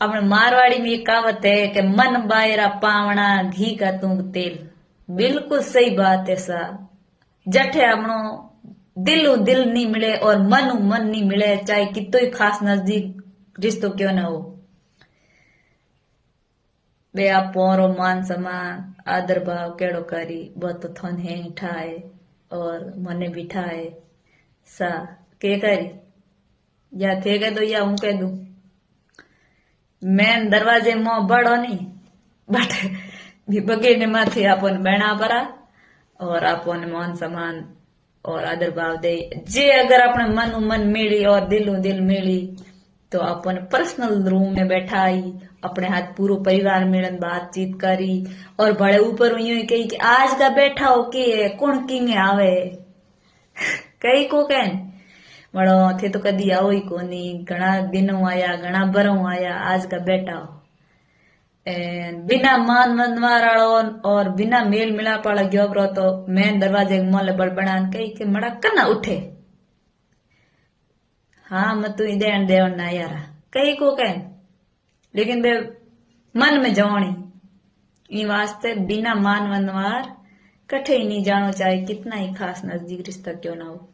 अपने मारवाड़ी में एक कहावत है कि मन बायरा पावना घी का तूंग तेल। बिल्कुल सही बात है सा। जठे अपनो दिलू दिल नहीं मिले और मनु मन नहीं मिले, चाहे कितो ही खास नजदीक रिश्तो क्यों ना हो, वे आप पोरो मान सम्मान आदर भाव केड़ो करी वो तो थन है ठाए और मने बिठाए सा के करी या थे कह दो या हूं कह दू। मैं दरवाजे मुंह बड़ो नहीं बट बगेने माथे आपन बहना परा और आपन मान सम्मान और आदर भाव दे। जे अगर अपने मनु मन मिली और दिलू दिल मिली तो अपन पर्सनल रूम में बैठा आई, अपने हाथ पूरा परिवार मिलन बातचीत करी और बड़े ऊपर यूं ही कही कि आज का बैठा हो के कौन किंगे आवे कई को कहन बड़ो थे तो कदी आओ ही कोनी, घना दिनों आया घना बरों आया, आज का बैठा हो। बिना मान मनवार और बिना मेल मिलाप वाला गयो बरो तो मैं दरवाजे मोले बड़बड़ान कही कि मड़ा कना उठे, हाँ मैं तू देन देवन ना यार कही को कह, लेकिन बे मन में जवानी ई वास्ते बिना मान मनवार कठे ही नहीं जानो, चाहे कितना ही खास नजदीक रिश्ता क्यों ना हो।